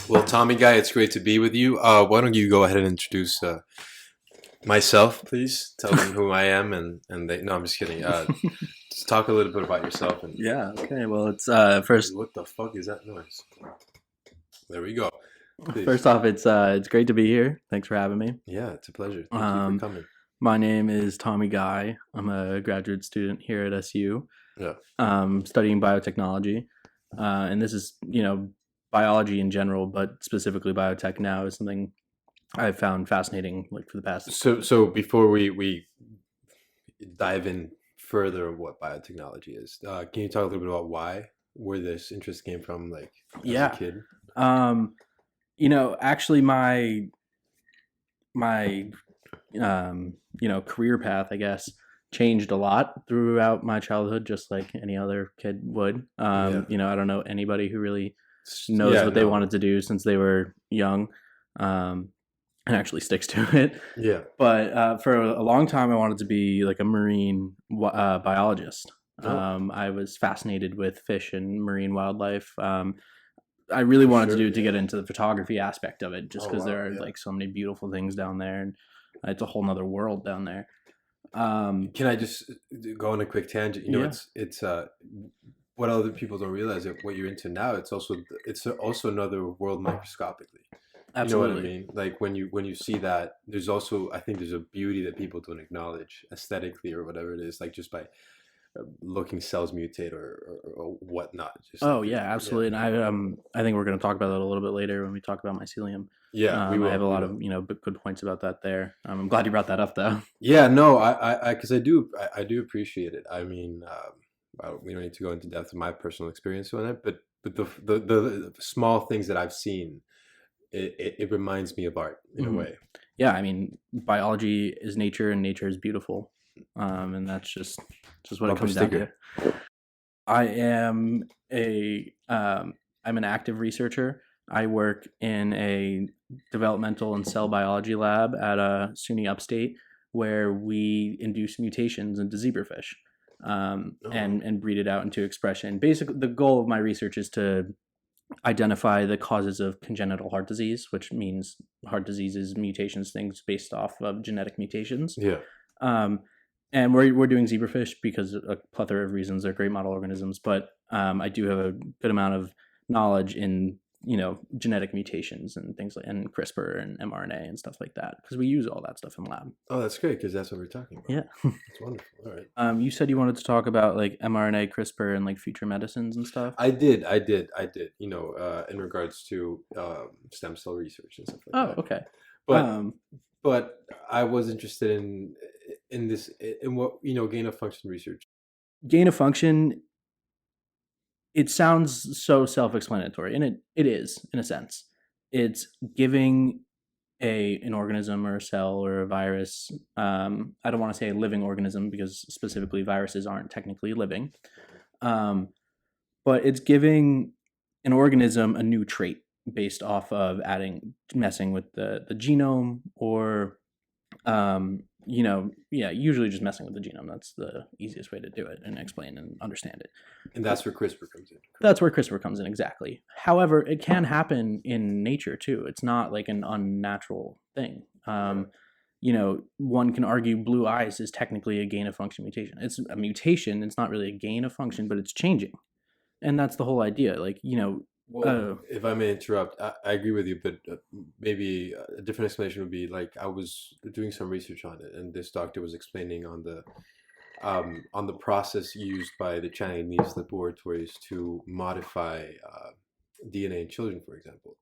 Well, Tommy guy, it's great to be with you. Why don't you go ahead and introduce myself, please? Tell them who I am, and they. No, I'm just kidding. Just talk a little bit about yourself and. Yeah. Okay. Well, it's first. What the fuck is that noise? There we go. Please. First off, it's great to be here. Thanks for having me. Yeah, it's a pleasure. Thank you for coming. My name is Tommy Guy. I'm a graduate student here at SU. Yeah. Studying biotechnology, and this is biology in general, but specifically biotech now is something I've found fascinating. Like for the past. So before we dive in further of what biotechnology is, can you talk a little bit about where this interest came from, like as a kid? Actually, my career path, I guess, changed a lot throughout my childhood, just like any other kid would. I don't know anybody who really knows what they wanted to do since they were young, and actually sticks to it. Yeah. But for a long time, I wanted to be like a marine biologist. I was fascinated with fish and marine wildlife. I really wanted to get into the photography aspect of it, just because there are like so many beautiful things down there, and it's a whole nother world down there. Can I just go on a quick tangent? It's what other people don't realize that what you're into now, it's also another world microscopically. Absolutely. You know what I mean? Like when you see that, I think there's a beauty that people don't acknowledge aesthetically or whatever it is, like just by looking cells mutate or whatnot. Absolutely. And I think we're going to talk about that a little bit later when we talk about mycelium. Yeah, I have a lot of good points about that there. I'm glad you brought that up though. Yeah, no, I because I do appreciate it. I mean, we don't need to go into depth of my personal experience on it, but the small things that I've seen, it reminds me of art in a way. Yeah, I mean, biology is nature, and nature is beautiful, and that's just what it comes down to. I am I'm an active researcher. I work in a developmental and cell biology lab at SUNY Upstate, where we induce mutations into zebrafish and breed it out into expression. Basically, the goal of my research is to identify the causes of congenital heart disease, which means heart disease is mutations, things based off of genetic mutations. Yeah. And we're doing zebrafish because a plethora of reasons. They're great model organisms, but I do have a good amount of knowledge in genetic mutations and things like and CRISPR and mRNA and stuff like that, because we use all that stuff in lab. Oh, that's great, because that's what we're talking about. Yeah. That's wonderful. All right. You said you wanted to talk about like mRNA, CRISPR, and like future medicines and stuff. I did. In regards to stem cell research and stuff like that. Oh, okay. But I was interested in this, in what gain of function research. Gain of function. It sounds so self-explanatory, and it is, in a sense. It's giving an organism or a cell or a virus, I don't want to say a living organism because specifically viruses aren't technically living, but it's giving an organism a new trait based off of messing with the genome, or usually just messing with the genome. That's the easiest way to do it and explain and understand it. And that's where CRISPR comes in. That's where CRISPR comes in, exactly. However, it can happen in nature too. It's not like an unnatural thing. One can argue blue eyes is technically a gain of function mutation. It's a mutation. It's not really a gain of function, but it's changing. And that's the whole idea. Well, if I may interrupt, I agree with you, but maybe a different explanation would be like, I was doing some research on it, and this doctor was explaining on the process used by the Chinese laboratories to modify DNA in children, for example,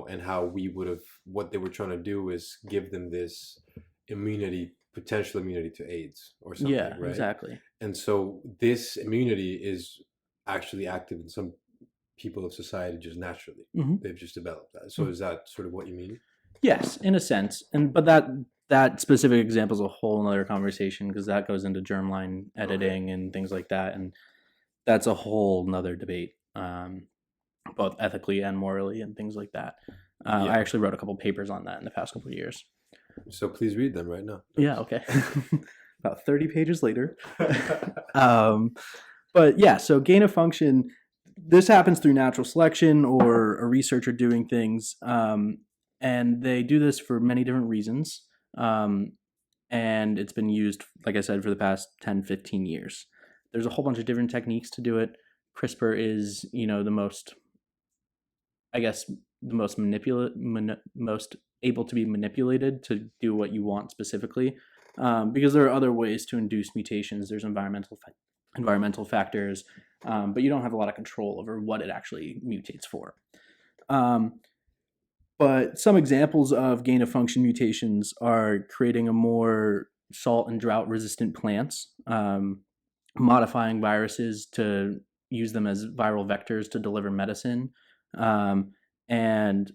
and how what they were trying to do is give them this potential immunity to AIDS or something. Yeah, right? Exactly. And so this immunity is actually active in some people of society just naturally. Mm-hmm. They've just developed that. So is that sort of what you mean? Yes, in a sense. But that specific example is a whole other conversation, because that goes into germline editing and things like that, and that's a whole nother debate, both ethically and morally and things like that. I actually wrote a couple papers on that in the past couple of years. So please read them right now. Yeah, okay. About 30 pages later. But yeah, so gain of function, this happens through natural selection or a researcher doing things, and they do this for many different reasons. And it's been used, like I said, for the past 10, 15 years. There's a whole bunch of different techniques to do it. CRISPR is, the most, I guess, the most able to be manipulated to do what you want specifically, because there are other ways to induce mutations. There's environmental factors, but you don't have a lot of control over what it actually mutates for. But some examples of gain of function mutations are creating a more salt and drought resistant plants, modifying viruses to use them as viral vectors to deliver medicine, and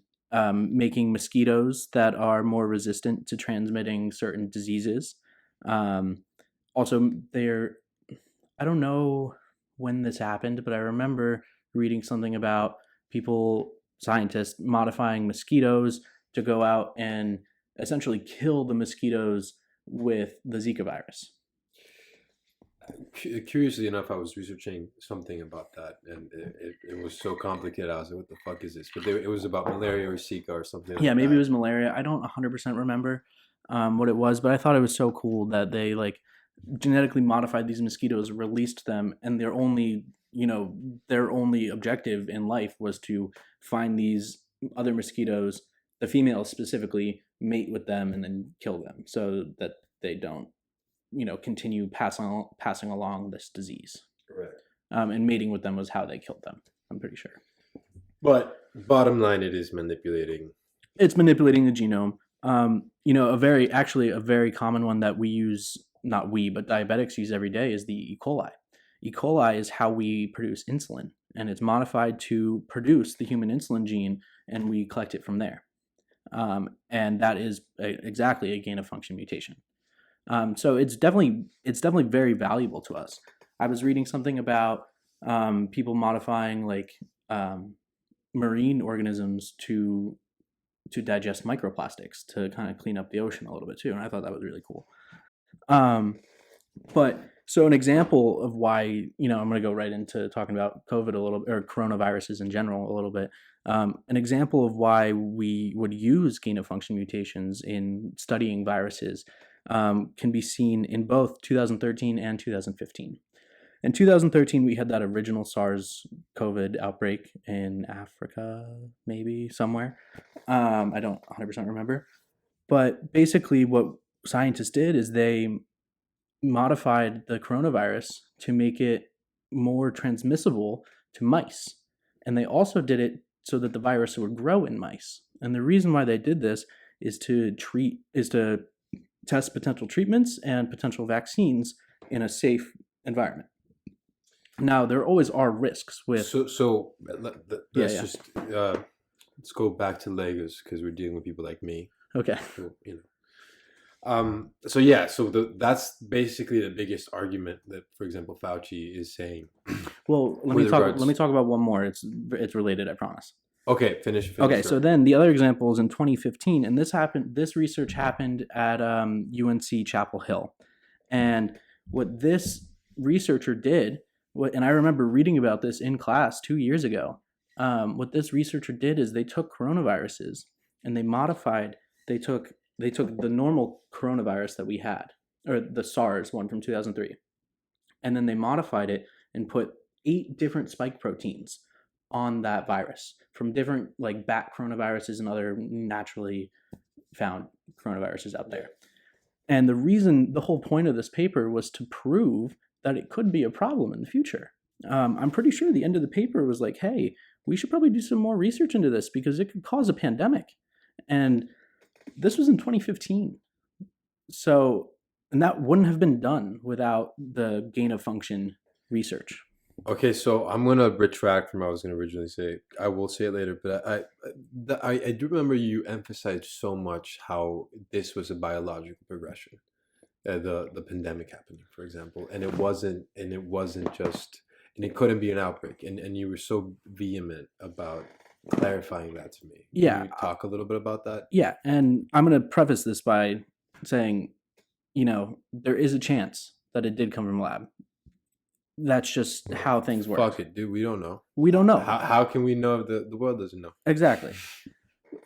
making mosquitoes that are more resistant to transmitting certain diseases. Also, I don't know when this happened, but I remember reading something about scientists modifying mosquitoes to go out and essentially kill the mosquitoes with the Zika virus. Curiously enough, I was researching something about that, and it was so complicated. I was like, "What the fuck is this?" But it was about malaria or Zika or something. Yeah, like maybe that. it was malaria. I don't 100% remember what it was, but I thought it was so cool that they genetically modified these mosquitoes, released them, and their only objective in life was to find these other mosquitoes, the females specifically, mate with them and then kill them so that they don't continue passing along this disease. Right. And mating with them was how they killed them, I'm pretty sure. But bottom line, it is manipulating. It's manipulating the genome. A very common one that we use, not we, but diabetics use every day, is the E. coli. E. coli is how we produce insulin, and it's modified to produce the human insulin gene, and we collect it from there. And that is exactly a gain of function mutation. So it's definitely very valuable to us. I was reading something about people modifying marine organisms to digest microplastics to kind of clean up the ocean a little bit too, and I thought that was really cool. But so an example of why, I'm going to go right into talking about COVID a little, or coronaviruses in general a little bit. An example of why we would use gain of function mutations in studying viruses can be seen in both 2013 and 2015. In 2013, we had that original SARS COVID outbreak in Africa, maybe somewhere. I don't 100% remember. But basically what scientists did is they modified the coronavirus to make it more transmissible to mice. And they also did it so that the virus would grow in mice. And the reason why they did this is to test potential treatments and potential vaccines in a safe environment. Now, there always are risks with. Let's go back to Legos because we're dealing with people like me. Okay. That's basically the biggest argument that, for example, Fauci is saying. Well, let me talk about one more. It's related, I promise. Okay, finish. Okay, so then the other example is in 2015, and this research happened at UNC Chapel Hill. And what this researcher did, and I remember reading about this in class 2 years ago, what this researcher did is they took coronaviruses and they took the normal coronavirus that we had, or the SARS one from 2003, and then they modified it and put 8 different spike proteins on that virus from different bat coronaviruses and other naturally found coronaviruses out there. And the whole point of this paper was to prove that it could be a problem in the future. I'm pretty sure the end of the paper was like, hey, we should probably do some more research into this because it could cause a pandemic. And this was in 2015. So, and that wouldn't have been done without the gain of function research. Okay, so I'm gonna retract from what I was gonna originally say. I will say it later, but I do remember you emphasized so much how this was a biological progression, the pandemic happening, for example, and it wasn't just, and it couldn't be an outbreak, and you were so vehement about clarifying that to me. Yeah, can you talk a little bit about that? Yeah, and I'm gonna preface this by saying, there is a chance that it did come from a lab. that's just how things work. Fuck it, dude. We don't know. We don't know. How can we know if the world doesn't know? Exactly.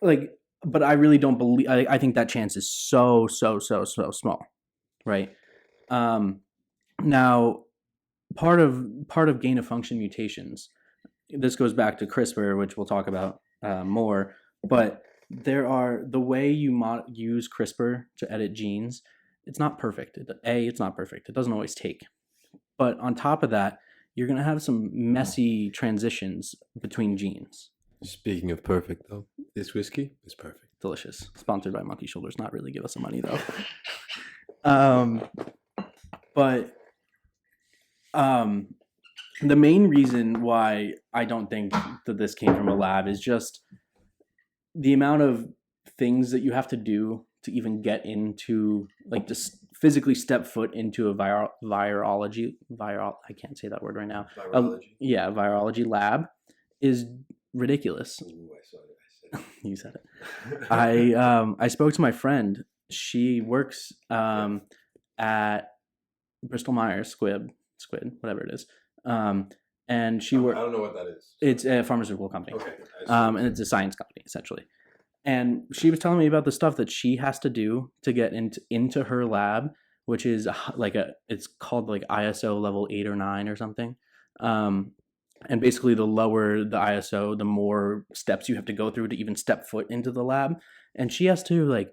Like, but I really don't believe. I think that chance is so small, right? Now, part of gain of function mutations. This goes back to CRISPR, which we'll talk about more. But there are the way you use CRISPR to edit genes. It's not perfect. It's not perfect. It doesn't always take. But on top of that, you're going to have some messy transitions between genes. Speaking of perfect, though, this whiskey is perfect. Delicious. Sponsored by Monkey Shoulders. Not really give us some money, though. But the main reason why I don't think that this came from a lab is just the amount of things that you have to do to even get into, like, just physically step foot into a virology. I can't say that word right now. Virology lab is ridiculous. Ooh, I saw it. You said it. I spoke to my friend. She works at Bristol Myers Squibb, whatever it is. And she works. I don't know what that is. It's a pharmaceutical company. Okay. And it's a science company essentially. And she was telling me about the stuff that she has to do to get into her lab, which is it's called like ISO level 8 or 9 or something. And basically, the lower the ISO, the more steps you have to go through to even step foot into the lab. And she has to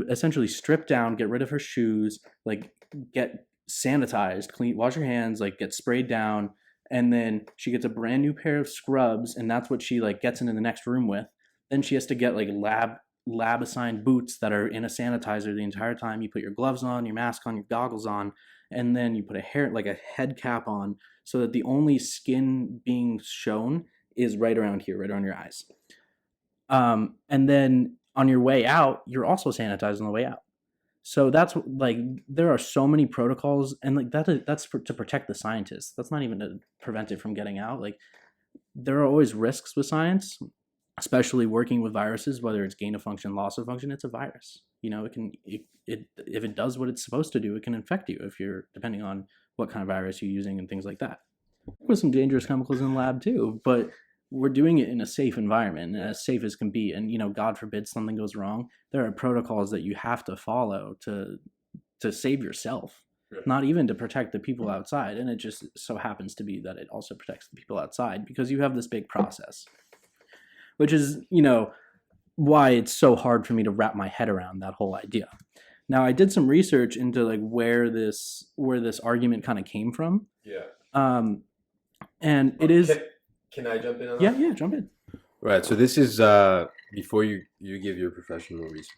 essentially strip down, get rid of her shoes, like get sanitized, clean, wash her hands, like get sprayed down, and then she gets a brand new pair of scrubs, and that's what she like gets into the next room with. Then she has to get like lab assigned boots that are in a sanitizer the entire time. You put your gloves on, your mask on, your goggles on, and then you put a head cap on, so that the only skin being shown is right around here, right around your eyes. And then on your way out, you're also sanitized on the way out. So that's like, there are so many protocols, and like that's to protect the scientists. That's not even to prevent it from getting out. Like, there are always risks with science, especially working with viruses, whether it's gain of function, loss of function. It's a virus. You know, if it does what it's supposed to do, it can infect you depending on what kind of virus you're using and things like that. With some dangerous chemicals in the lab too, but we're doing it in a safe environment, as safe as can be. And, you know, God forbid something goes wrong, there are protocols that you have to follow to save yourself, not even to protect the people outside. And it just so happens to be that it also protects the people outside, because you have this big process, which is, you know, why it's so hard for me to wrap my head around that whole idea. Now, I did some research into like where this argument kind of came from. Yeah. And it is. Can I jump in on that? Yeah, jump in. Right. So this is before you give your professional research.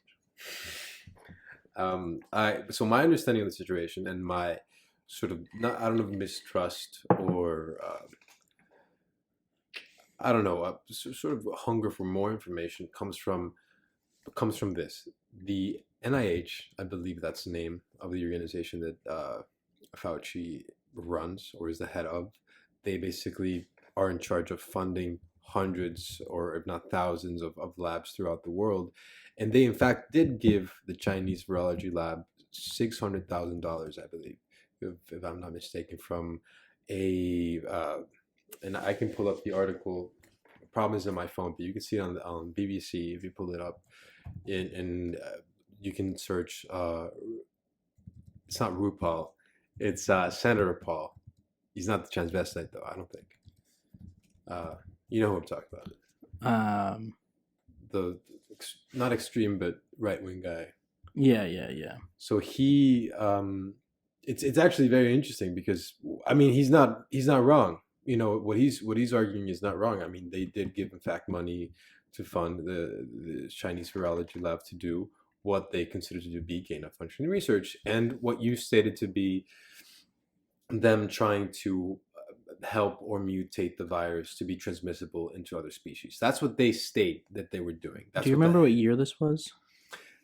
So my understanding of the situation and my sort of I don't know, mistrust or I don't know, sort of hunger for more information comes from this. The NIH, I believe that's the name of the organization that Fauci runs or is the head of. They basically are in charge of funding hundreds or if not thousands of labs throughout the world. And they in fact did give the Chinese virology lab $600,000, I believe, if I'm not mistaken, from a and I can pull up the article. The problem is on my phone, but you can see it on BBC if you pull it up, and you can search. It's not RuPaul, it's Senator Paul. He's not the transvestite though, I don't think. You know who I'm talking about? The not extreme but right wing guy. Yeah. So he, it's actually very interesting because I mean he's not wrong. You know what he's arguing is not wrong. I mean they did give in fact money to fund the Chinese virology lab to do what they consider to be gain of function research, and what you stated to be them trying to help or mutate the virus to be transmissible into other species. That's what they state that they were doing. Do you remember what year this was?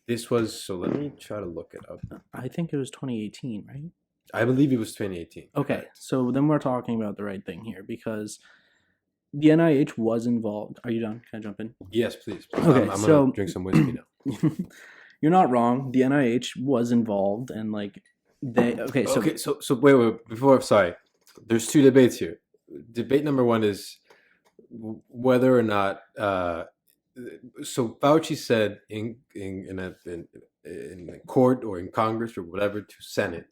This was, so let me try to look it up. I think it was 2018, right? I believe it was 2018. Okay, correct. So then we're talking about the right thing here, because the NIH was involved. Are you done? Can I jump in? Yes, please. Okay, I'm gonna drink some whiskey now. You're not wrong. The NIH was involved, and like so wait, before, sorry. There's two debates here. Debate number one is whether or not. So Fauci said in court or in Congress or whatever to Senate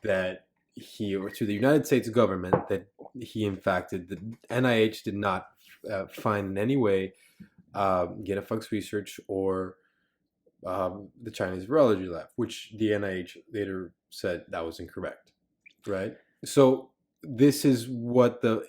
that he, or to the United States government, that he in fact did, the NIH did not find in any way gain-of-function research or the Chinese virology lab, which the NIH later said that was incorrect, right? So this is what the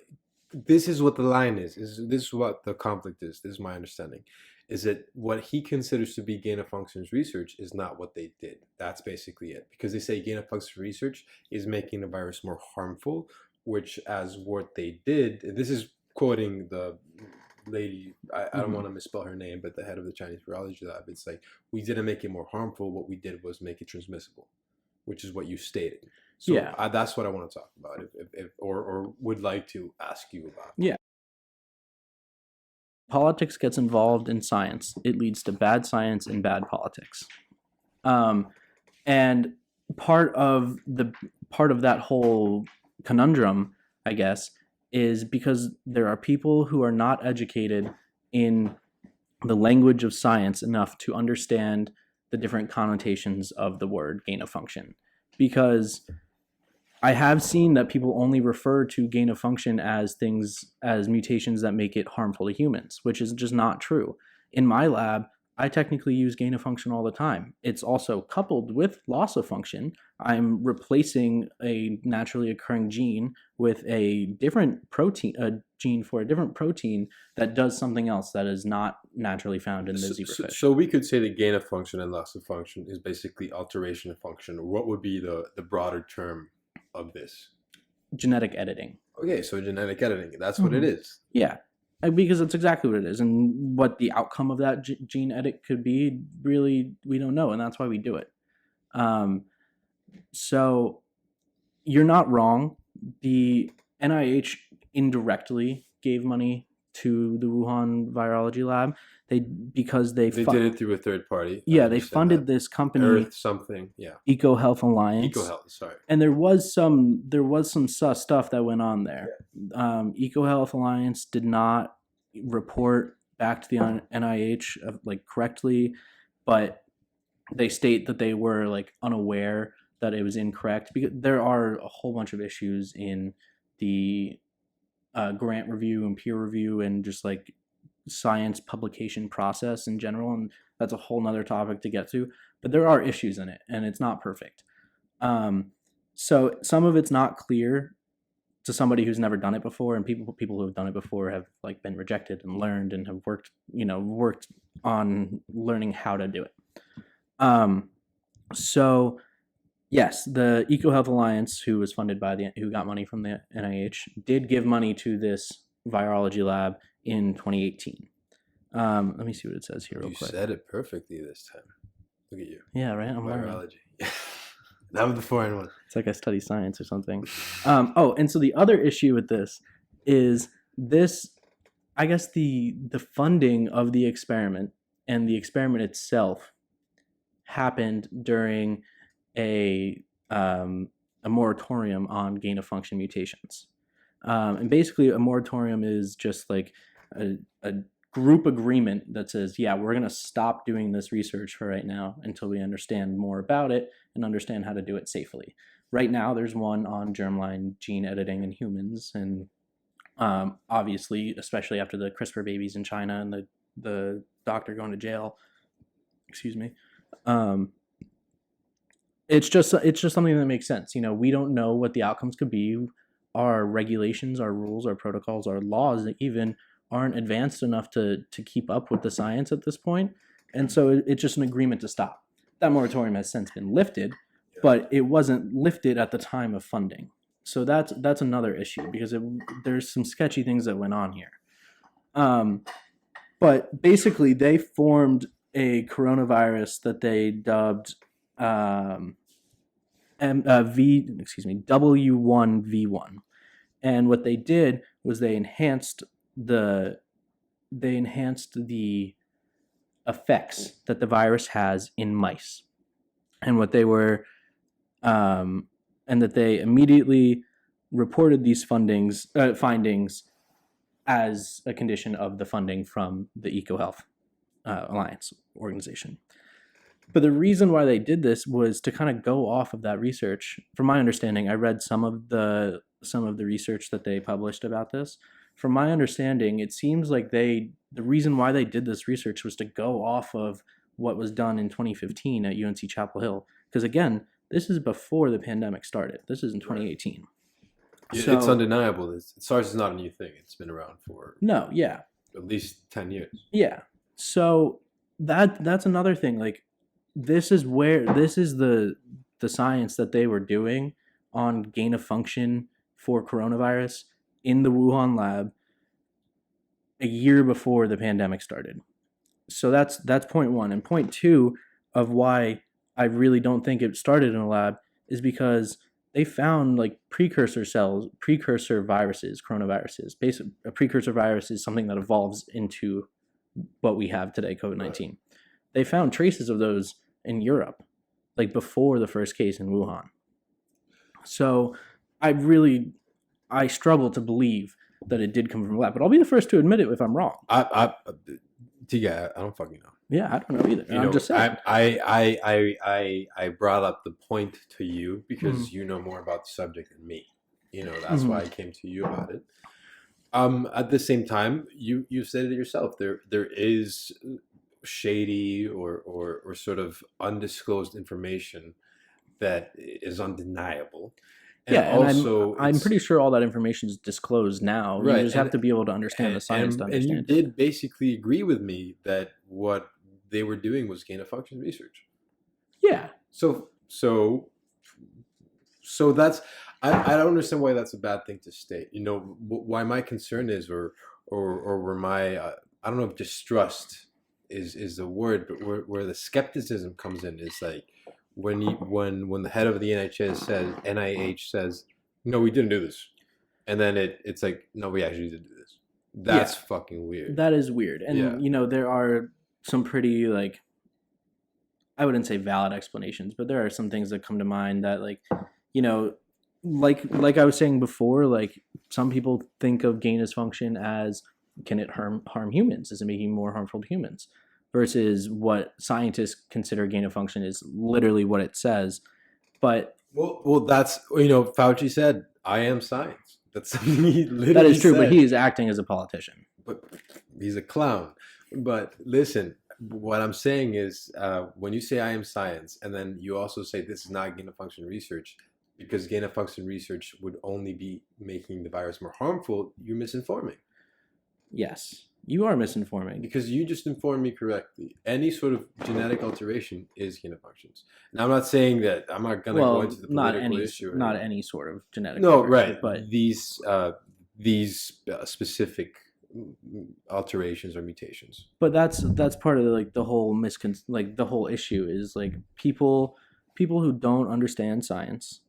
line is. This is what the conflict is. This is my understanding. Is that what he considers to be gain of functions research is not what they did. That's basically it. Because they say gain of function research is making the virus more harmful, which as what they did, this is quoting the lady, I don't want to misspell her name, but the head of the Chinese virology lab. It's like, we didn't make it more harmful. What we did was make it transmissible, which is what you stated. So Yeah. that's what I want to talk about, or would like to ask you about. Yeah. Politics gets involved in science. It leads to bad science and bad politics. And part of that whole conundrum, I guess, is because there are people who are not educated in the language of science enough to understand the different connotations of the word gain of function. Because I have seen that people only refer to gain of function as mutations that make it harmful to humans, which is just not true. In my lab, I technically use gain of function all the time. It's also coupled with loss of function. I'm replacing a naturally occurring gene with a different protein, a gene for a different protein that does something else that is not naturally found in the zebrafish. So we could say that gain of function and loss of function is basically alteration of function. What would be the broader term of this? Genetic editing. Okay, so genetic editing, that's what it is. Yeah, because it's exactly what it is. And what the outcome of that gene edit could be, really, we don't know. And that's why we do it. So you're not wrong. The NIH indirectly gave money to the Wuhan virology lab. They did it through a third party. Yeah, they funded this company, Earth something. Yeah, EcoHealth Alliance. EcoHealth, sorry. And there was some sus stuff that went on there. Yeah. EcoHealth Alliance did not report back to the NIH correctly, but they state that they were unaware that it was incorrect, because there are a whole bunch of issues in the grant review and peer review and just science publication process in general, and that's a whole nother topic to get to, but there are issues in it and it's not perfect. So some of it's not clear to somebody who's never done it before, and people who have done it before have been rejected and learned and have worked on learning how to do it. So yes, the EcoHealth Alliance, who was funded who got money from the NIH, did give money to this virology lab in 2018. Let me see what it says here real quick. You said it perfectly this time. Look at you. Yeah, right? I'm virology. That was the foreign one. It's like I study science or something. And so the other issue with this is I guess the funding of the experiment and the experiment itself happened during a moratorium on gain of function mutations. And basically a moratorium is just a group agreement that says, yeah, we're going to stop doing this research for right now until we understand more about it and understand how to do it safely. Right now, there's one on germline gene editing in humans, and obviously, especially after the CRISPR babies in China and the doctor going to jail, excuse me, it's just something that makes sense. We don't know what the outcomes could be. Our regulations, our rules, our protocols, our laws even aren't advanced enough to keep up with the science at this point. And so it's just an agreement to stop. That moratorium has since been lifted, but it wasn't lifted at the time of funding. So that's another issue, because there's some sketchy things that went on here. But basically, they formed a coronavirus that they dubbed W1V1. And what they did was they enhanced the effects that the virus has in mice, and what they were and that they immediately reported these findings as a condition of the funding from the EcoHealth Alliance organization. But the reason why they did this was to kind of go off of that research. From my understanding, I read some of the research that they published about this. From my understanding, it seems like the reason why they did this research was to go off of what was done in 2015 at UNC Chapel Hill. Because again, this is before the pandemic started. This is in 2018. So, it's undeniable. SARS is not a new thing. It's been around for at least 10 years. Yeah. So that's another thing. Like, this is the science that they were doing on gain of function for coronavirus in the Wuhan lab a year before the pandemic started. So that's point one. And point two of why I really don't think it started in a lab is because they found like precursor viruses, coronaviruses. Basically, a precursor virus is something that evolves into what we have today, COVID-19. Right. They found traces of those in Europe, like before the first case in Wuhan. So I struggle to believe that it did come from a lab, but I'll be the first to admit it if I'm wrong. I don't fucking know. Yeah, I don't know either. I'm just saying. I brought up the point to you because you know more about the subject than me. That's why I came to you about it. At the same time, you said it yourself. There is shady or sort of undisclosed information that is undeniable. And also, I'm pretty sure all that information is disclosed now. Right. You just have to be able to understand the science to understand. And you did basically agree with me that what they were doing was gain of function research. Yeah. So that's I don't understand why that's a bad thing to state. Why my concern is or where my I don't know if distrust is the word, but where the skepticism comes in is like when the head of the NIH says, no, we didn't do this, and then it's like, no, we actually did do this. That's fucking weird. That is weird. And there are some pretty, like, I wouldn't say valid explanations, but there are some things that come to mind that, like, like I was saying before, like, some people think of gain of function as, can it harm humans? Is it making more harmful to humans? Versus what scientists consider gain of function is literally what it says. But well, that's Fauci said, "I am science." That's something he literally that is true, said. But he is acting as a politician. But he's a clown. But listen, what I'm saying is, when you say "I am science," and then you also say this is not gain of function research, because gain of function research would only be making the virus more harmful, you're misinforming. Yes. You are misinforming. Because you just informed me correctly. Any sort of genetic alteration is gain of functions. Now, I'm not saying that I'm not going to go into the political issue. Not any sort of genetic alteration. No, right. But these specific alterations or mutations. But that's part of the whole the whole issue is like people who don't understand science,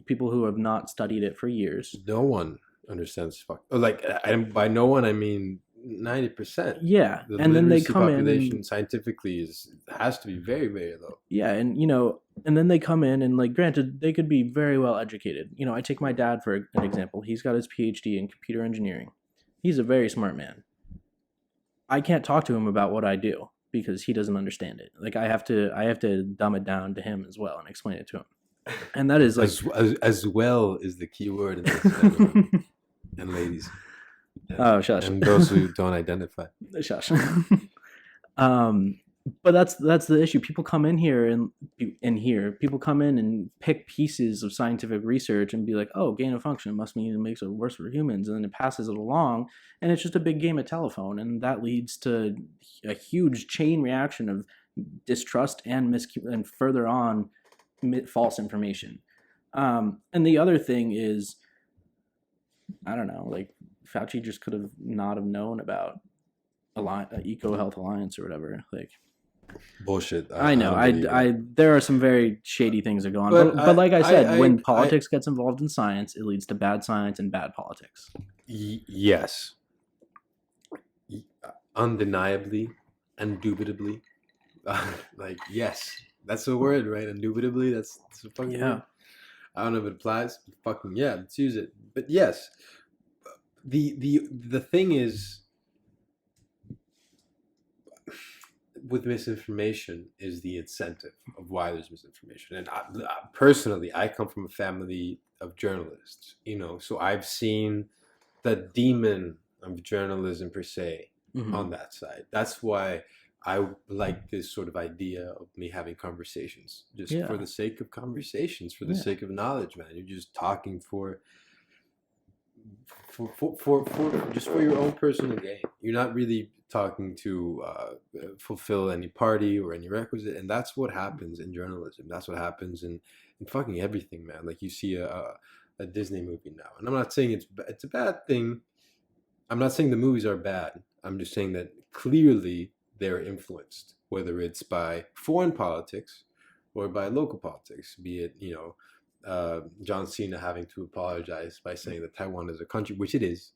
people who have not studied it for years. No one understands by no one I mean 90%. Yeah, and then they come in. Scientifically has to be very, very low. Yeah, and and then they come in and, like, granted, they could be very well educated. I take my dad for an example. He's got his PhD in computer engineering. He's a very smart man. I can't talk to him about what I do because he doesn't understand it. Like, I have to dumb it down to him as well and explain it to him. And that is like as well is the key word in this, and ladies. Oh, shush. And those who don't identify. Shush. But that's the issue. People come in here people come in and pick pieces of scientific research and be like, oh, gain of function must mean it makes it worse for humans. And then it passes it along. And it's just a big game of telephone. And that leads to a huge chain reaction of distrust and further on false information. And the other thing is, I don't know, like, Fauci just could have not have known about EcoHealth Alliance or whatever. Like, bullshit. I know. There are some very shady things that go on. But like I said, when politics gets involved in science, it leads to bad science and bad politics. Yes. Undeniably, indubitably. Like, yes. That's the word, right? Indubitably. That's a fucking word. I don't know if it applies. But fucking yeah, let's use it. But yes, the thing is with misinformation is the incentive of why there's misinformation. And personally, I come from a family of journalists, so I've seen the demon of journalism per se on that side. That's why I like this sort of idea of me having conversations just for the sake of conversations, for the sake of knowledge, man. You're just talking for just for your own personal gain. You're not really talking to fulfill any party or any requisite, and that's what happens in journalism. That's what happens in fucking everything, man. Like you see a Disney movie now, and I'm not saying it's a bad thing. I'm not saying the movies are bad. I'm just saying that clearly they're influenced, whether it's by foreign politics or by local politics, be it John Cena having to apologize by saying that Taiwan is a country, which it is.